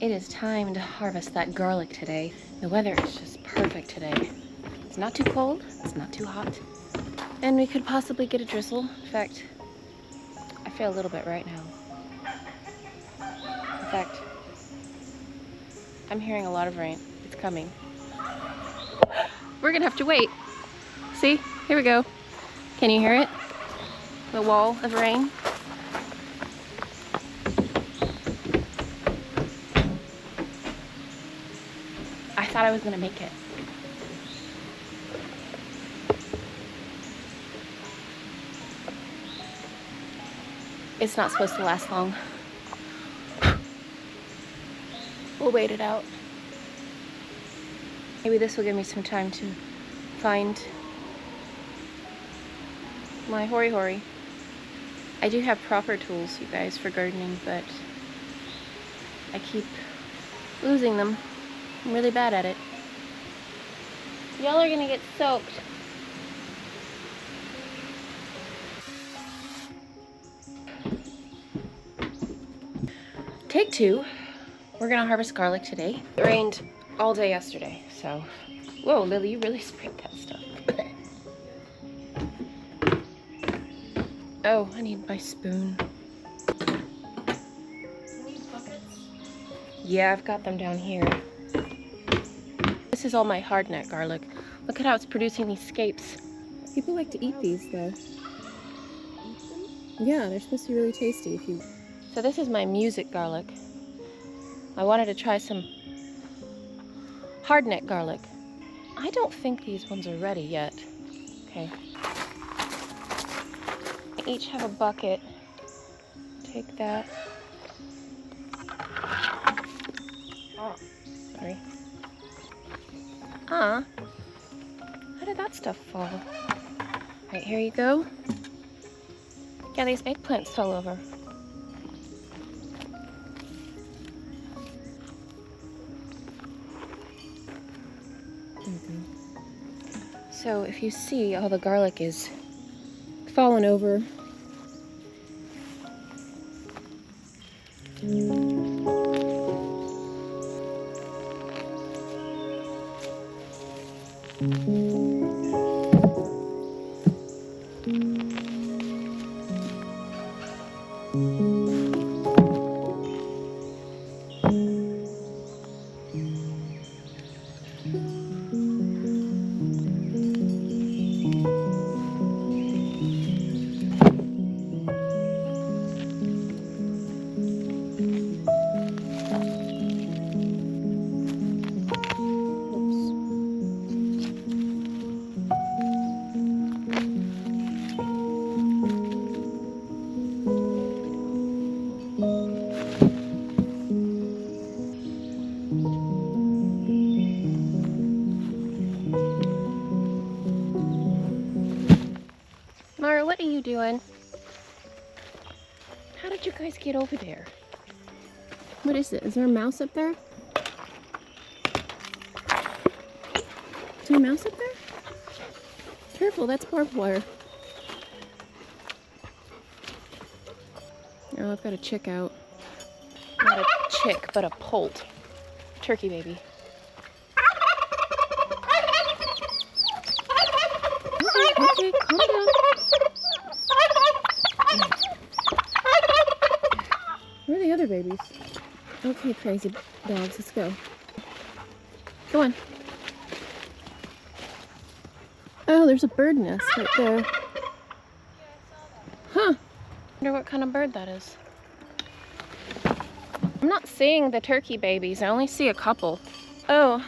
It is time to harvest that garlic today. The weather is just perfect today. It's not too cold, it's not too hot. And we could possibly get a drizzle. In fact, I feel a little bit right now. In fact, I'm hearing a lot of rain. It's coming. We're gonna have to wait. See, here we go. Can you hear it? The wall of rain. I thought I was gonna make it. It's not supposed to last long. We'll wait it out. Maybe this will give me some time to find my hori-hori. I do have proper tools, you guys, for gardening, but I keep losing them. I'm really bad at it. Y'all are gonna get soaked. Take two. We're gonna harvest garlic today. It rained all day yesterday, so. Whoa, Lily, you really sprayed that stuff. Oh, I need my spoon. You need buckets? Yeah, I've got them down here. This is all my hardneck garlic. Look at how it's producing these scapes. People like to eat these though. Yeah, they're supposed to be really tasty if you... So this is my music garlic. I wanted to try some hardneck garlic. I don't think these ones are ready yet. Okay. I each have a bucket. Take that. Oh, sorry. How did that stuff fall? Right, here you go. Yeah, these eggplants fell over. So if you see, all the garlic is fallen over. Mara, what are you doing? How did you guys get over there? What is it? Is there a mouse up there? Is there a mouse up there? Careful, that's barbed wire. Oh, I've got a chick out. Not a chick, but a poult. Turkey baby. Okay, calm down. Where are the other babies? Okay, crazy dogs, let's go. Go on. Oh, there's a bird nest right there. Huh. I wonder what kind of bird that is. I'm not seeing the turkey babies. I only see a couple. Oh.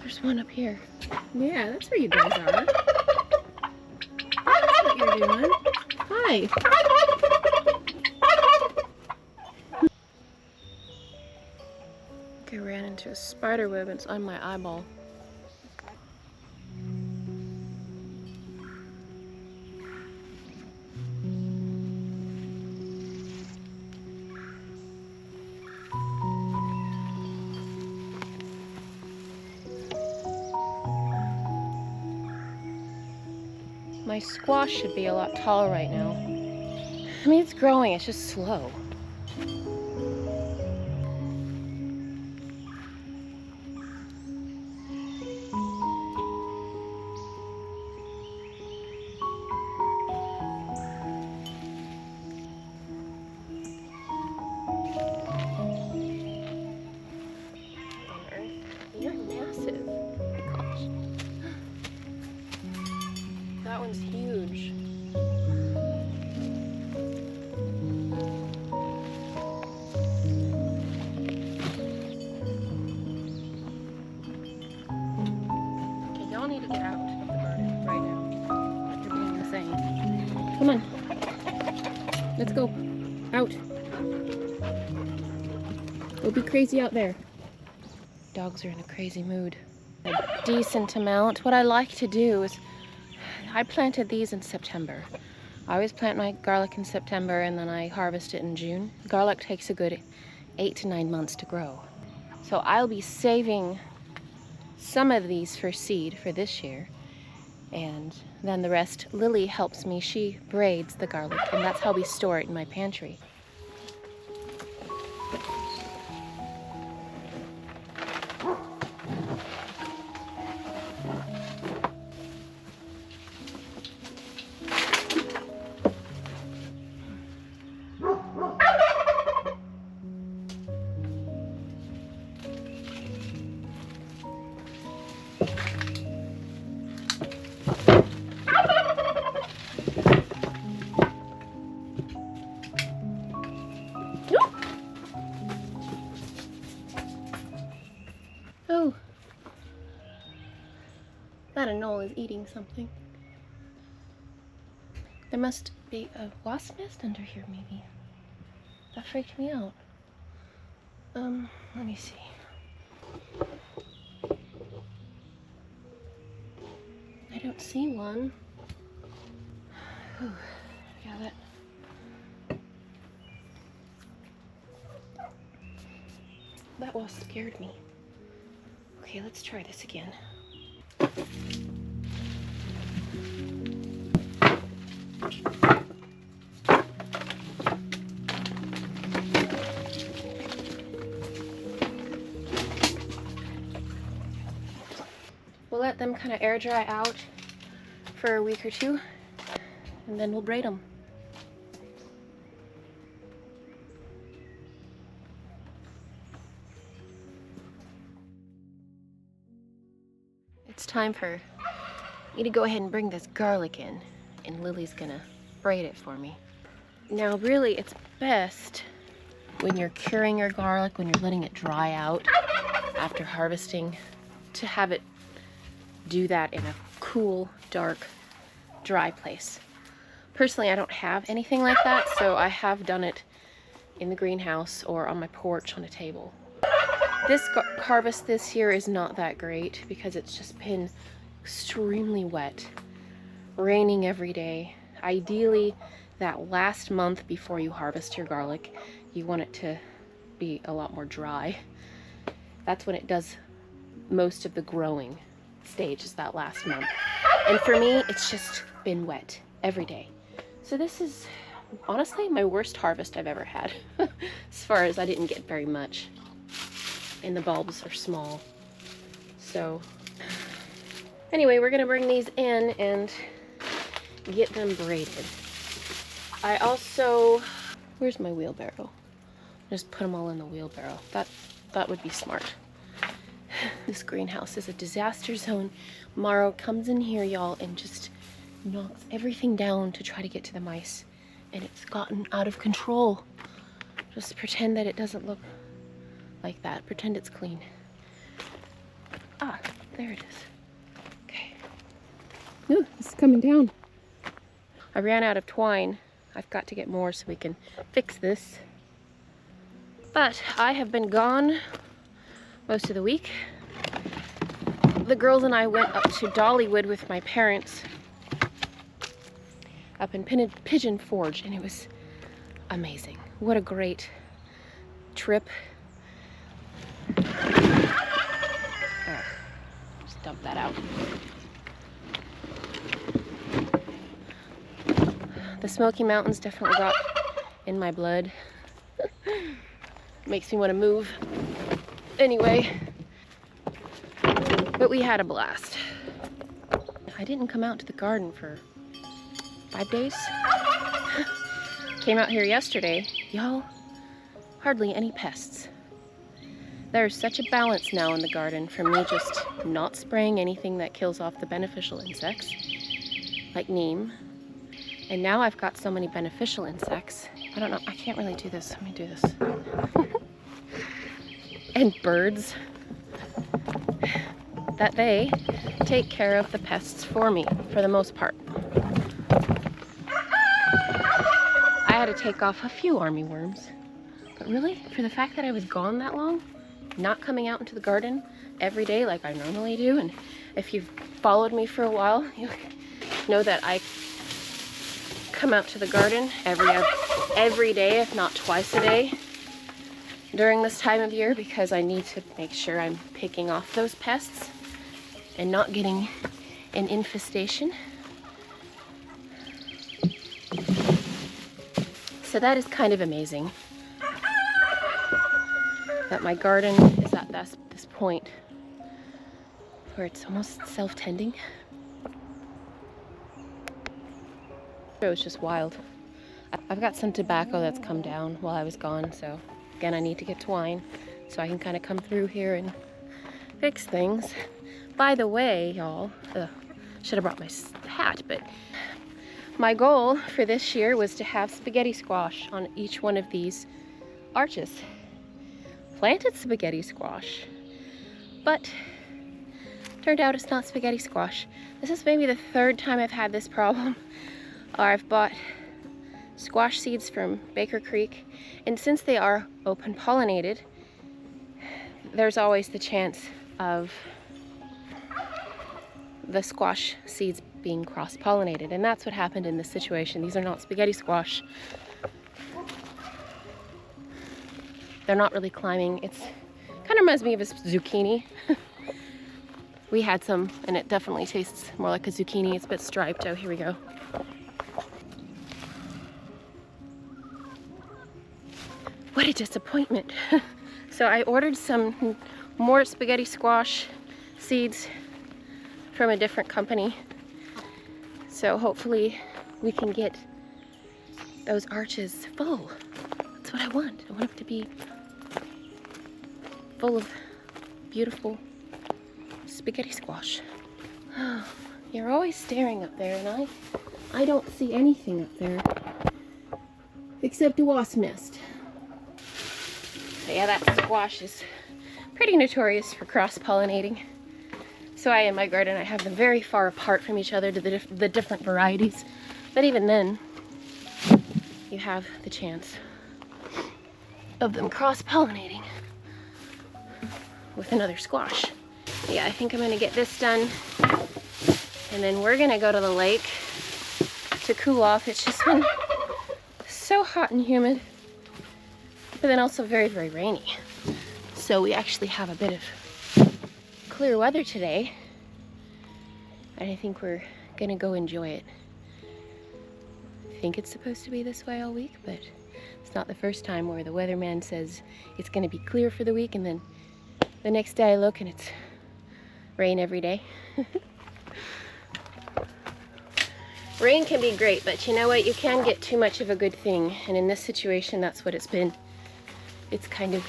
There's one up here. Yeah, that's where you guys are. That's what you're doing. Hi. Okay, I ran into a spider web. It's on my eyeball. My squash should be a lot taller right now. I mean, it's growing, it's just slow. let's go. Out. Go be crazy out there. Dogs are in a crazy mood. A decent amount. What I like to do is, I planted these in September. I always plant my garlic in September and then I harvest it in June. Garlic takes a good 8 to 9 months to grow. So I'll be saving some of these for seed for this year. And then the rest, Lily helps me. She braids the garlic and that's how we store it in my pantry. Oh, that knoll is eating something. There must be a wasp nest under here, maybe. That freaked me out. Let me see. I don't see one. Whew. Yeah, that wasp scared me. Okay, let's try this again. We'll let them kind of air dry out for a week or two, and then we'll braid them. It's time for me to go ahead and bring this garlic in, and Lily's gonna braid it for me. Now really it's best when you're curing your garlic, when you're letting it dry out after harvesting, to have it do that in a cool, dark, dry place. Personally, I don't have anything like that, so I have done it in the greenhouse or on my porch on a table. This harvest this year is not that great because it's just been extremely wet, raining every day. Ideally, that last month before you harvest your garlic, you want it to be a lot more dry. That's when it does most of the growing stage, is that last month. And for me, it's just been wet every day. So this is honestly my worst harvest I've ever had. As far as I didn't get very much. And the bulbs are small. So anyway, we're gonna bring these in and get them braided. I also, where's my wheelbarrow? Just put them all in the wheelbarrow. That would be smart. This greenhouse is a disaster zone. Morrow comes in here, y'all, and just knocks everything down to try to get to the mice. And it's gotten out of control. Just pretend that it doesn't look like that. Pretend it's clean. Ah, there it is. Okay. Ooh, it's coming down. I ran out of twine. I've got to get more so we can fix this. But I have been gone most of the week. The girls and I went up to Dollywood with my parents up in Pigeon Forge, and it was amazing. What a great trip. Just dump that out. The Smoky Mountains definitely got in my blood. Makes me want to move. Anyway, but we had a blast. I didn't come out to the garden for 5 days. Came out here yesterday. Y'all, hardly any pests. There's such a balance now in the garden from me just not spraying anything that kills off the beneficial insects, like neem. And now I've got so many beneficial insects. I don't know, I can't really do this. Let me do this. And birds, that they take care of the pests for me, for the most part. I had to take off a few armyworms. But really, for the fact that I was gone that long, not coming out into the garden every day like I normally do, and if you've followed me for a while, you know that I come out to the garden every day, if not twice a day during this time of year, because I need to make sure I'm picking off those pests and not getting an infestation. So that is kind of amazing that my garden is at this point where it's almost self-tending. It was just wild. I've got some tobacco that's come down while I was gone, so again, I need to get twine so I can kind of come through here and fix things. By the way, y'all, should have brought my hat, but my goal for this year was to have spaghetti squash on each one of these arches. Planted spaghetti squash, but turned out it's not spaghetti squash. This is maybe the third time I've had this problem. Or I've bought squash seeds from Baker Creek, and since they are open pollinated, there's always the chance of the squash seeds being cross-pollinated, and that's what happened in this situation. These are not spaghetti squash. They're not really climbing. It's kind of reminds me of a zucchini. We had some, and it definitely tastes more like a zucchini. It's a bit striped. Oh, here we go. What a disappointment. So I ordered some more spaghetti squash seeds from a different company. So hopefully we can get those arches full. That's what I want. I want it to be full of beautiful spaghetti squash. Oh, you're always staring up there, and I don't see anything up there except a wasp nest. So yeah, that squash is pretty notorious for cross-pollinating. So in my garden, I have them very far apart from each other to the different varieties. But even then, you have the chance of them cross-pollinating with another squash. Yeah, I think I'm gonna get this done, and then we're gonna go to the lake to cool off. It's just been so hot and humid, but then also very, very rainy. So we actually have a bit of clear weather today, and I think we're gonna go enjoy it. I think it's supposed to be this way all week, but it's not the first time where the weatherman says it's gonna be clear for the week, and then the next day I look and it's rain every day. Rain can be great, but you know what? You can get too much of a good thing, and in this situation, that's what it's been. It's kind of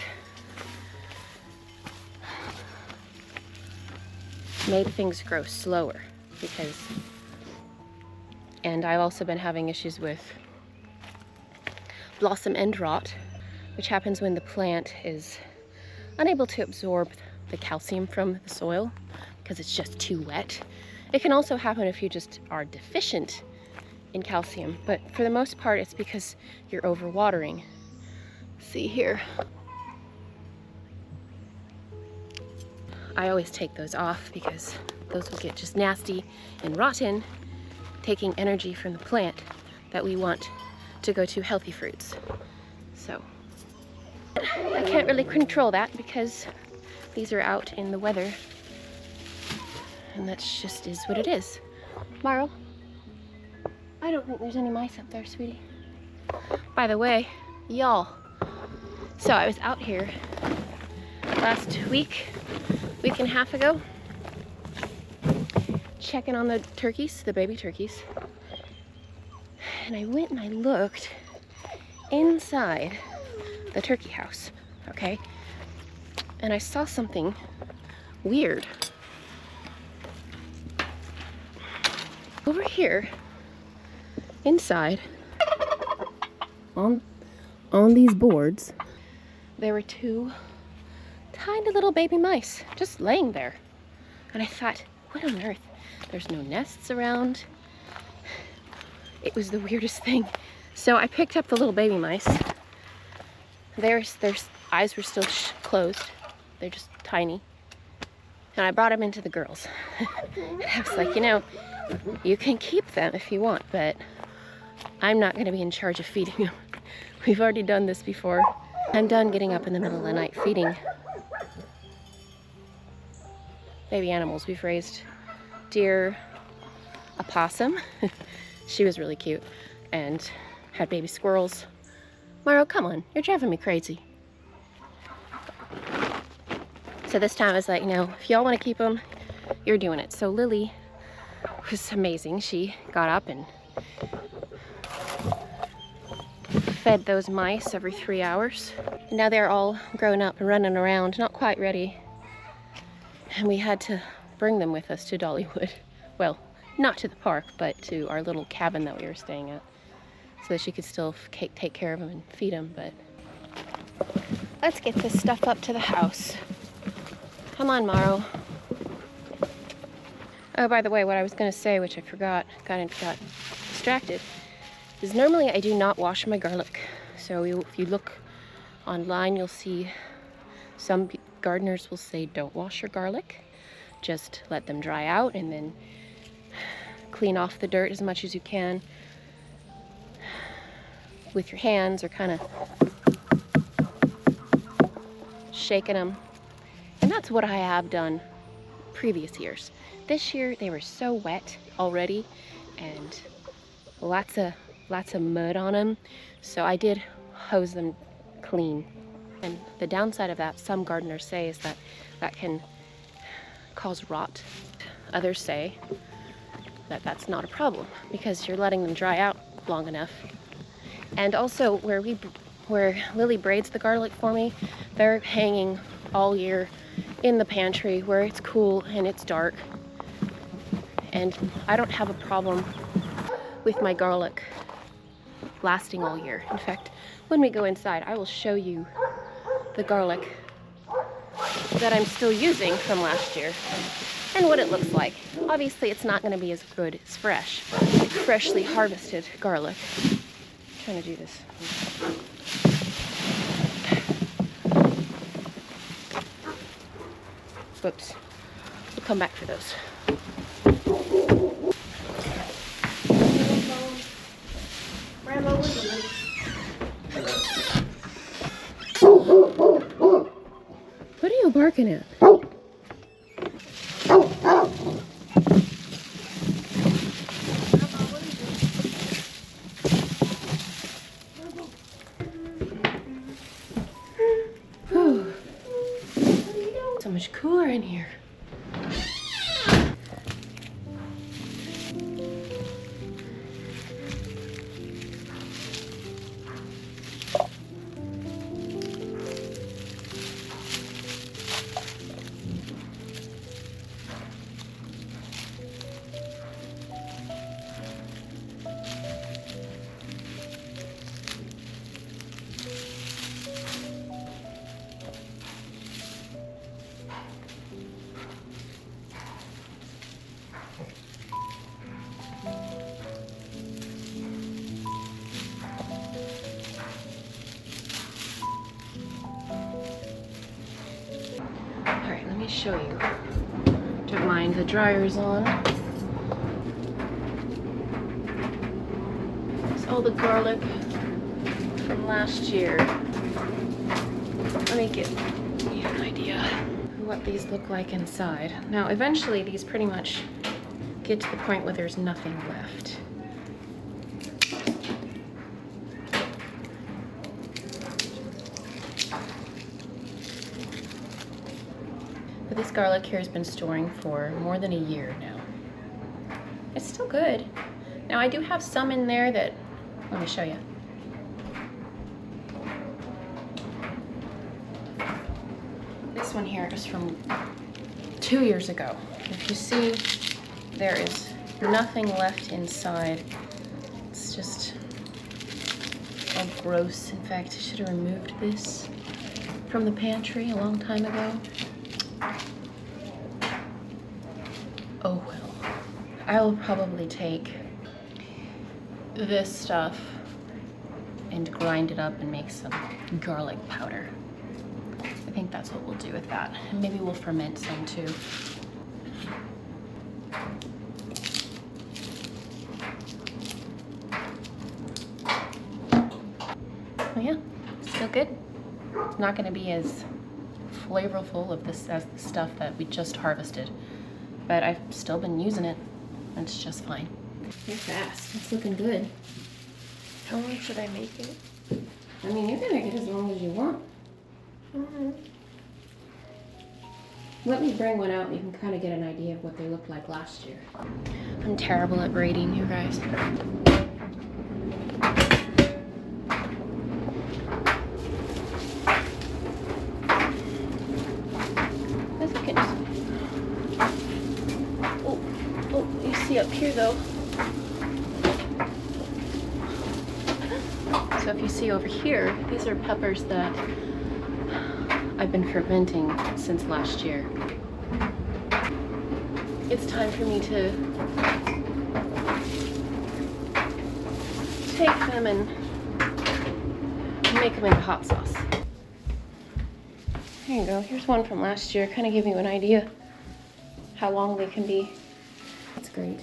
made things grow slower and I've also been having issues with blossom end rot, which happens when the plant is unable to absorb the calcium from the soil because it's just too wet. It can also happen if you just are deficient in calcium, but for the most part it's because you're overwatering. See here. I always take those off because those will get just nasty and rotten, taking energy from the plant that we want to go to healthy fruits. So I can't really control that because these are out in the weather, and that's just is what it is. Marl, I don't think there's any mice up there, sweetie. By the way, y'all, so I was out here last week and a half ago, checking on the turkeys, the baby turkeys, and I went and I looked inside the turkey house, okay, and I saw something weird. Over here, inside, on these boards, there were two tiny little baby mice just laying there. And I thought, what on earth? There's no nests around. It was the weirdest thing. So I picked up the little baby mice. Their eyes were still closed. They're just tiny. And I brought them into the girls. And I was like, you know, you can keep them if you want, but I'm not going to be in charge of feeding them. We've already done this before. I'm done getting up in the middle of the night feeding baby animals. We've raised deer, a possum. She was really cute. And had baby squirrels. Maro, come on, you're driving me crazy. So this time I was like, you know, if y'all want to keep them, you're doing it. So Lily was amazing. She got up and fed those mice every 3 hours. Now they're all grown up and running around, not quite ready. And we had to bring them with us to Dollywood. Well, not to the park, but to our little cabin that we were staying at, so that she could still take care of them and feed them. But let's get this stuff up to the house. Come on, Maro. Oh, by the way, what I was going to say, which I forgot, got distracted, is normally I do not wash my garlic. So if you look online, you'll see some gardeners will say don't wash your garlic. Just let them dry out and then clean off the dirt as much as you can with your hands, or kind of shaking them. And that's what I have done previous years. This year they were so wet already and lots of mud on them, so I did hose them clean. And the downside of that, some gardeners say, is that that can cause rot. Others say that that's not a problem because you're letting them dry out long enough. And also where Lily braids the garlic for me, they're hanging all year in the pantry where it's cool and it's dark. And I don't have a problem with my garlic lasting all year. In fact, when we go inside, I will show you the garlic that I'm still using from last year and what it looks like. Obviously, it's not going to be as good as freshly harvested garlic. I'm trying to do this. Whoops. We'll come back for those. What are you barking at? So much cooler in here. Let me show you. Don't mind, the dryer's on. It's all the garlic from last year. Let me give you an idea of what these look like inside. Now, eventually these pretty much get to the point where there's nothing left. But this garlic here has been storing for more than a year now. It's still good. Now I do have some in there that, let me show you. This one here is from 2 years ago. If you see, there is nothing left inside. It's just all gross. In fact, I should have removed this from the pantry a long time ago. Oh well. I will probably take this stuff and grind it up and make some garlic powder. I think that's what we'll do with that. And maybe we'll ferment some too. Oh yeah, still good. Not gonna be as flavorful of this as the stuff that we just harvested, but I've still been using it and it's just fine. You're fast. It's looking good. How long should I make it? I mean, you can make it as long as you want. Let me bring one out and you can kind of get an idea of what they looked like last year. I'm terrible at braiding, you guys. Oh, you see up here though. So if you see over here, these are peppers that I've been fermenting since last year. It's time for me to take them and make them into hot sauce. Here you go. Here's one from last year. Kind of give you an idea how long they can be. That's great.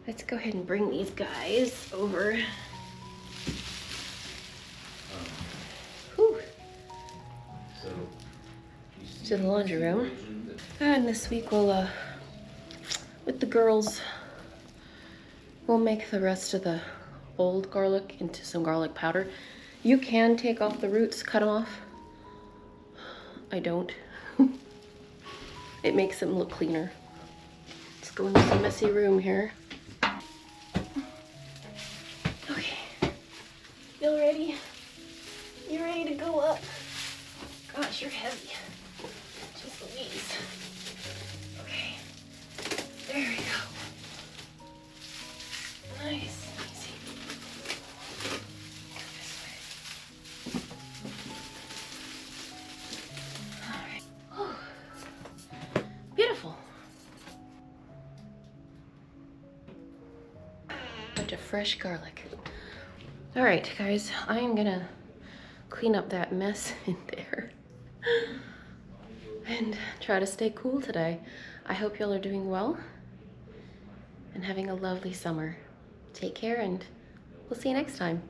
Let's go ahead and bring these guys over. Whew. To the laundry room. And this week we'll, with the girls, we'll make the rest of the old garlic into some garlic powder. You can take off the roots, cut them off. I don't. It makes them look cleaner. Let's go into the messy room here. Okay, y'all ready? You ready to go up? Gosh, you're heavy. Just Louise. Okay, there we go. Nice, easy. Go this way. All right. Oh, beautiful. Bunch of fresh garlic. All right, guys, I am gonna clean up that mess in there and try to stay cool today. I hope y'all are doing well and having a lovely summer. Take care and we'll see you next time.